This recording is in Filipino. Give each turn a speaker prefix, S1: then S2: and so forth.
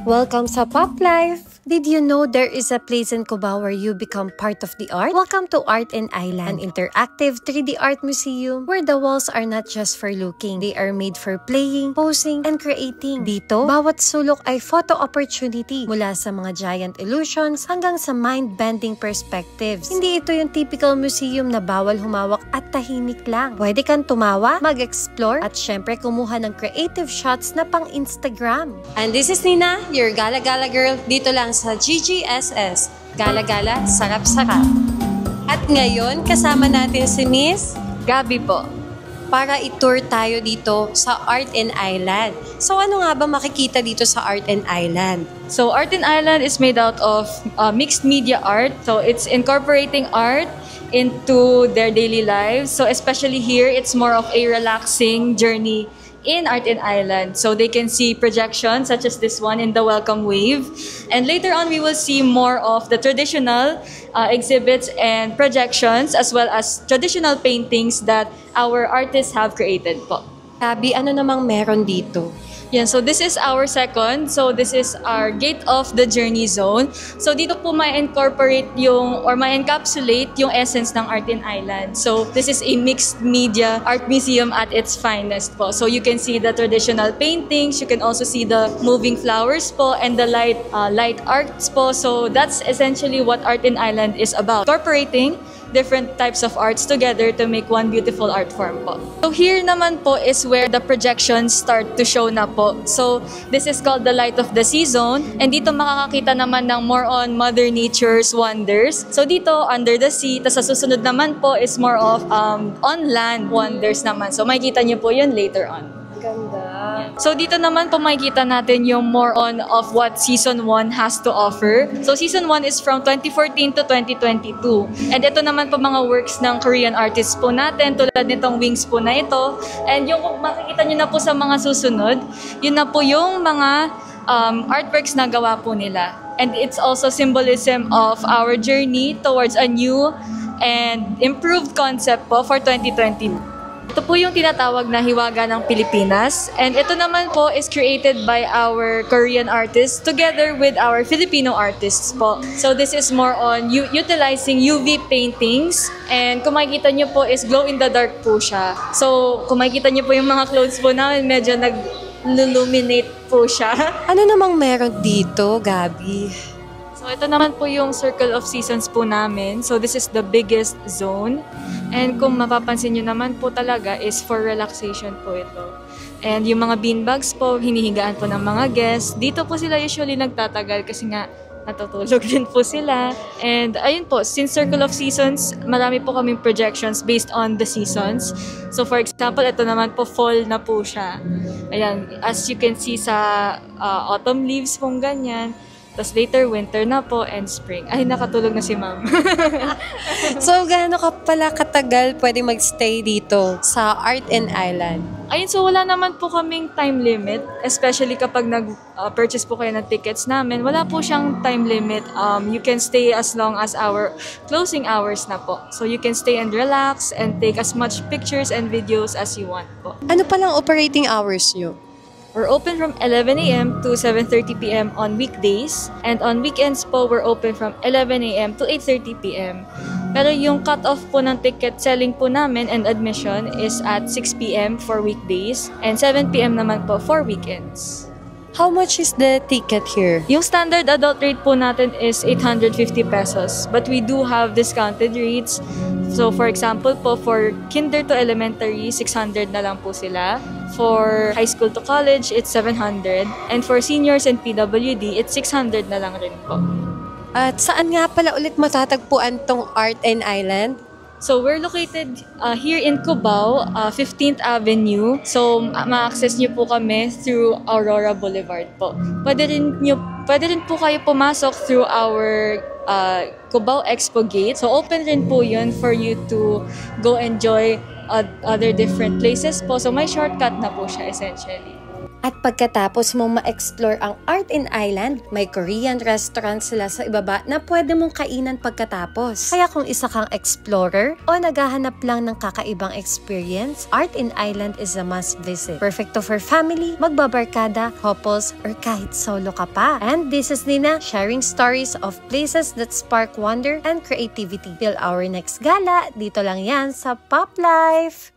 S1: Welcome sa Pop Life! Did you know there is a place in Cubao where you become part of the art? Welcome to Art and Island, an interactive 3D art museum where the walls are not just for looking. They are made for playing, posing, and creating. Dito, bawat sulok ay photo opportunity mula sa mga giant illusions hanggang sa mind-bending perspectives. Hindi ito yung typical museum na bawal humawak at tahimik lang. Pwede kang tumawa, mag-explore, at syempre kumuha ng creative shots na pang Instagram. And this is Nina, your Gala-Gala girl, dito lang sa GGSS. Gala-Gala, sarap-sarap. At ngayon, kasama natin si Miss
S2: Gabi po.
S1: Para i-tour tayo dito sa Art and Island. So ano nga ba makikita dito sa Art and Island?
S2: So Art and Island is made out of mixed media art. So it's incorporating art into their daily lives. So especially here, it's more of a relaxing journey in Art and Island. So they can see projections such as this one in the Welcome Wave. And later on, we will see more of the traditional exhibits and projections as well as traditional paintings that our artists have created po.
S1: Gabi, ano namang meron dito?
S2: Yan, so this is our second. So this is our Gate of the Journey Zone. So dito po may incorporate yung or may encapsulate yung essence ng Art and Island. So this is a mixed media art museum at its finest po. So you can see the traditional paintings, you can also see the moving flowers po and the light arts po. So that's essentially what Art and Island is about. Incorporating different types of arts together to make one beautiful art form po. So here naman po is where the projections start to show na po. So this is called the Light of the Sea Zone, and dito makakakita naman ng more on Mother Nature's wonders. So dito under the sea, tas sa susunod naman po is more of on land wonders naman. So makikita niyo po yun later on.
S1: Ganda.
S2: So dito naman po makikita natin yung more on of what Season 1 has to offer. So Season 1 is from 2014 to 2022. And ito naman po mga works ng Korean artists po natin, tulad nitong Wings po na ito. And yung makikita nyo na po sa mga susunod, yun na po yung mga artworks na gawa po nila. And it's also symbolism of our journey towards a new and improved concept po for 2020. Ito po yung tinatawag na Hiwaga ng Pilipinas. And ito naman po is created by our Korean artists together with our Filipino artists po. So this is more on utilizing UV paintings. And kung makikita nyo po is glow in the dark po siya. So kung makikita nyo po yung mga clothes po namin, medyo nag-illuminate po siya.
S1: Ano namang meron dito, Gabi?
S2: So ito naman po yung Circle of Seasons po namin. So this is the biggest zone. And kung mapapansin nyo naman po talaga is for relaxation po ito. And yung mga beanbags po, hinihigaan po ng mga guests. Dito po sila usually nagtatagal kasi nga natutulog din po sila. And ayun po, since Circle of Seasons, marami po kaming projections based on the seasons. So for example, ito naman po fall na po siya. Ayan, as you can see sa autumn leaves pong ganyan. Tapos later, winter na po and spring. Ay, nakatulog na si ma'am.
S1: So, gaano ka pala katagal pwede magstay dito sa Art and Island?
S2: Ayun, so wala naman po kaming time limit. Especially kapag nag-purchase po kayo ng tickets namin. Wala po siyang time limit. You can stay as long as our closing hours na po. So you can stay and relax and take as much pictures and videos as you want po.
S1: Ano palang operating hours nyo?
S2: We're open from 11 a.m. to 7:30 p.m. on weekdays. And on weekends po, we're open from 11 a.m. to 8:30 p.m. Pero yung cut-off po ng ticket selling po namin and admission is at 6 p.m. for weekdays and 7 p.m. naman po for weekends.
S1: How much is the ticket here?
S2: Yung standard adult rate po natin is 850 pesos. But we do have discounted rates. So for example po, for kinder to elementary, 600 na lang po sila. For high school to college, it's 700. And for seniors and PWD, it's 600 na lang rin po.
S1: At saan nga pala ulit matatagpuan tong Art and Island?
S2: So we're located here in Cubao, 15th Avenue. So ma-access nyo po kami through Aurora Boulevard po. Pwede rin po kayo pumasok through our Cubao Expo Gate. So open rin po yun for you to go enjoy other different places po. So may shortcut na po siya essentially.
S1: At pagkatapos mong ma-explore ang Art in Island, may Korean restaurant sila sa ibaba na pwede mong kainan pagkatapos. Kaya kung isa kang explorer o naghahanap lang ng kakaibang experience, Art in Island is a must visit. Perfecto for family, magbabarkada, couples, or kahit solo ka pa. And this is Nina sharing stories of places that spark wonder and creativity. Till our next gala, dito lang yan sa Pop Life!